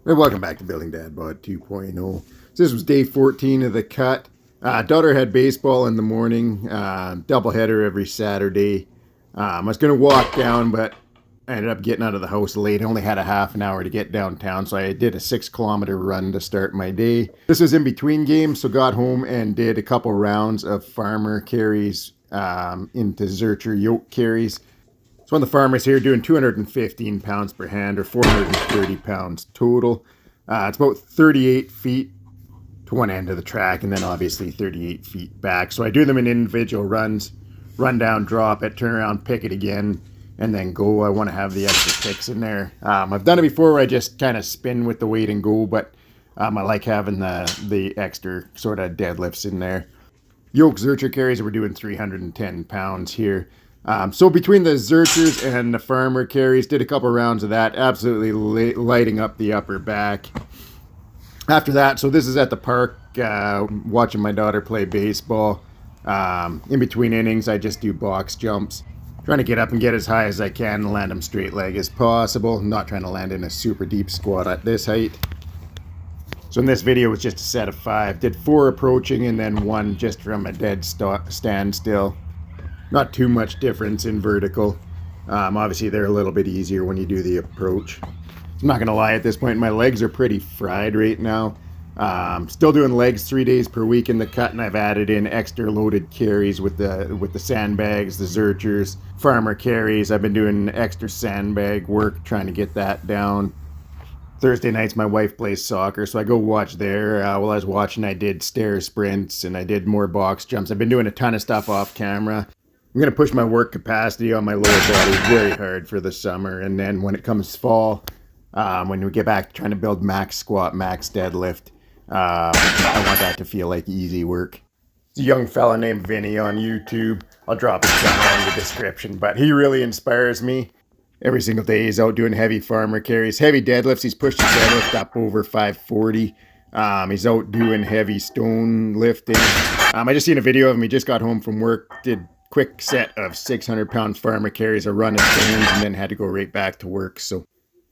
Hey, welcome back to Building Dad Bod 2.0. So this was day 14 of the cut. Daughter had baseball in the morning, doubleheader every Saturday. I was going to walk down, but I ended up getting out of the house late. I only had a half an hour to get downtown, so I did a 6 kilometer run to start my day. This was in between games, so got home and did a couple rounds of farmer carries into Zercher Yoke carries. So one of the farmers here doing 215 pounds per hand or 430 pounds total. It's about 38 feet to one end of the track and then obviously 38 feet back. So I do them in individual runs, run down, drop it, turn around, pick it again, and then go. I want to have the extra kicks in there. I've done it before where I just kind of spin with the weight and go, but I like having the extra sort of deadlifts in there. Yoke Zercher carries, we're doing 310 pounds here. So between the Zerchers and the farmer carries, did a couple rounds of that, absolutely lighting up the upper back. After that, so this is at the park, watching my daughter play baseball. In between innings, I just do box jumps, trying to get up and get as high as I can and land them straight leg as possible. I'm not trying to land in a super deep squat at this height. So in this video, it was just a set of 5. Did 4 approaching and then 1 just from a dead standstill. Not too much difference in vertical. Obviously, they're a little bit easier when you do the approach. I'm not going to lie, at this point, my legs are pretty fried right now. Still doing legs 3 days per week in the cut, and I've added in extra loaded carries with the sandbags, the Zerchers, farmer carries. I've been doing extra sandbag work, trying to get that down. Thursday nights, my wife plays soccer, so I go watch there. While I was watching, I did stair sprints, and I did more box jumps. I've been doing a ton of stuff off camera. I'm going to push my work capacity on my lower body very hard for the summer. And then when it comes fall, when we get back to trying to build max squat, max deadlift, I want that to feel like easy work. It's a young fella named Vinny on YouTube. I'll drop his channel in the description. But he really inspires me. Every single day he's out doing heavy farmer carries, heavy deadlifts. He's pushed his deadlift up over 540. He's out doing heavy stone lifting. I just seen a video of him. He just got home from work, did quick set of 600-pound farmer carries, a run of stones, and then had to go right back to work. So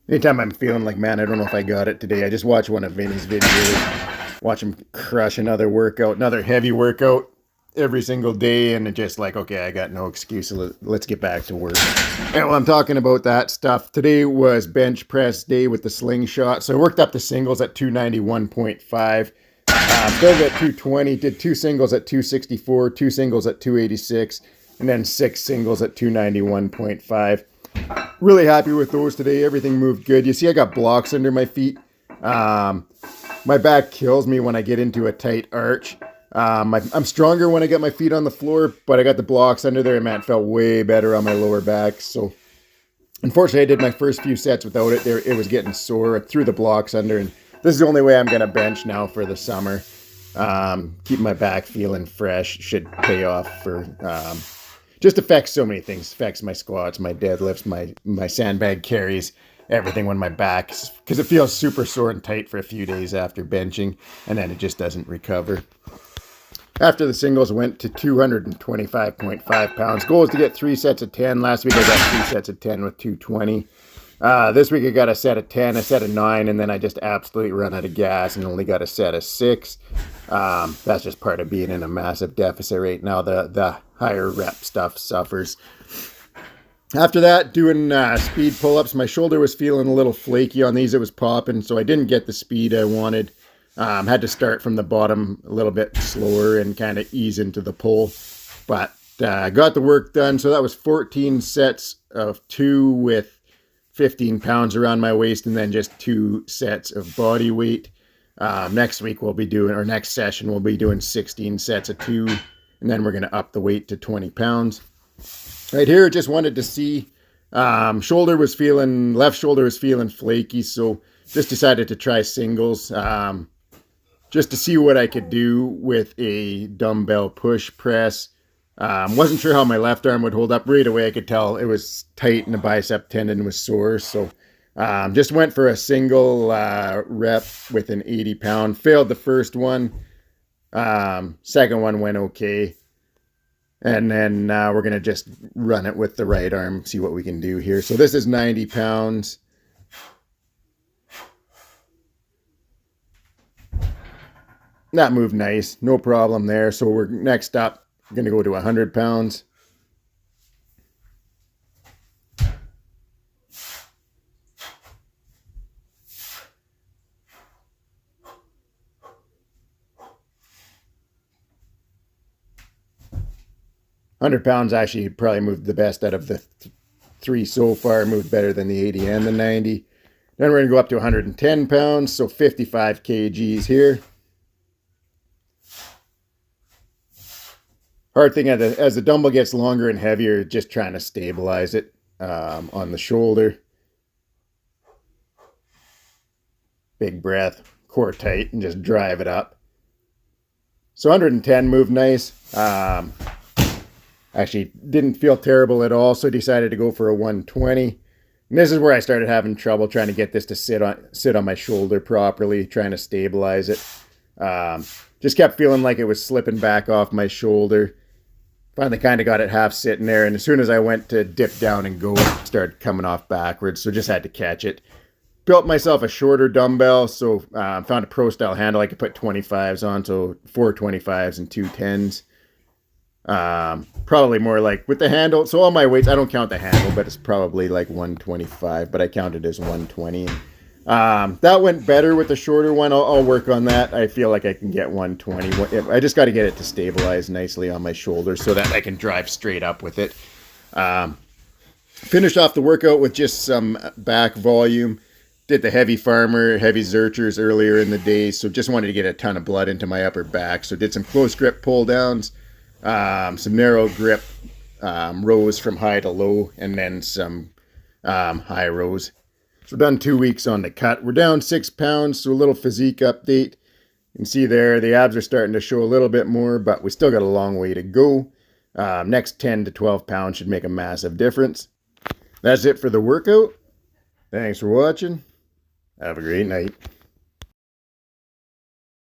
anytime I'm feeling like, man, I don't know if I got it today, I just watch one of Vinny's videos, watch him crush another workout, another heavy workout every single day, and it's just like, okay, I got no excuse. Let's get back to work. And while I'm talking about that stuff, today was bench press day with the Slingshot. So I worked up the singles at 291.5. Started at 220, did 2 singles at 264, 2 singles at 286, and then 6 singles at 291.5. Really happy with those today. Everything moved good. You see I got blocks under my feet. My back kills me when I get into a tight arch. I'm stronger when I get my feet on the floor, but I got the blocks under there, and man, it felt way better on my lower back. So unfortunately, I did my first few sets without it. It was getting sore. I threw the blocks under, and this is the only way I'm going to bench now for the summer. Keep my back feeling fresh. Should pay off for, just affects so many things. Affects my squats, my deadlifts, my sandbag carries, everything when my back, because it feels super sore and tight for a few days after benching, and then it just doesn't recover. After the singles, went to 225.5 pounds. Goal is to get 3 sets of 10. Last week I got 3 sets of 10 with 220. This week I got a set of 10, a set of 9, and then I just absolutely run out of gas and only got a set of 6. That's just part of being in a massive deficit right now. The higher rep stuff suffers. After that, doing speed pull-ups. My shoulder was feeling a little flaky on these. It was popping, so I didn't get the speed I wanted. Had to start from the bottom a little bit slower and kind of ease into the pull. But got the work done. So that was 14 sets of 2 with 15 pounds around my waist, and then just 2 sets of body weight. Next week we'll be doing, or next session we'll be doing 16 sets of 2, and then we're going to up the weight to 20 pounds. Right here, just wanted to see, left shoulder was feeling flaky, so just decided to try singles, just to see what I could do with a dumbbell push press. Wasn't sure how my left arm would hold up. Right away I could tell it was tight and the bicep tendon was sore, so just went for a single rep with an 80-pound. Failed the first one. Second one went okay. And then we're going to just run it with the right arm, see what we can do here. So this is 90 pounds. That moved nice, no problem there. So we're next up going to go to 100 pounds. £100 actually probably moved the best out of the three so far, moved better than the 80 and the 90. Then we're going to go up to 110 pounds, so 55 kgs here. Hard thing as the dumbbell gets longer and heavier, just trying to stabilize it on the shoulder. Big breath, core tight, and just drive it up. So 110 moved nice. Actually didn't feel terrible at all, so decided to go for a 120. And this is where I started having trouble trying to get this to sit on my shoulder properly, trying to stabilize it. Just kept feeling like it was slipping back off my shoulder. Finally kind of got it half sitting there, and as soon as I went to dip down and go, it started coming off backwards, so just had to catch it. Built myself a shorter dumbbell, so found a pro-style handle I could put 25s on, so 4 25s and 2 10s. Probably more like with the handle. So all my weights, I don't count the handle, but it's probably like 125, but I count it as 120. That went better with the shorter one. I'll work on that. I feel like I can get 120. I just got to get it to stabilize nicely on my shoulder so that I can drive straight up with it. Finished off the workout with just some back volume. Did the heavy farmer, heavy Zerchers earlier in the day, so just wanted to get a ton of blood into my upper back. So did some close grip pull downs, some narrow grip rows from high to low, and then some high rows. So done 2 weeks on the cut. We're down 6 pounds, so a little physique update. You can see there the abs are starting to show a little bit more, but we still got a long way to go. Next 10 to 12 pounds should make a massive difference. That's it for the workout. Thanks for watching. Have a great night.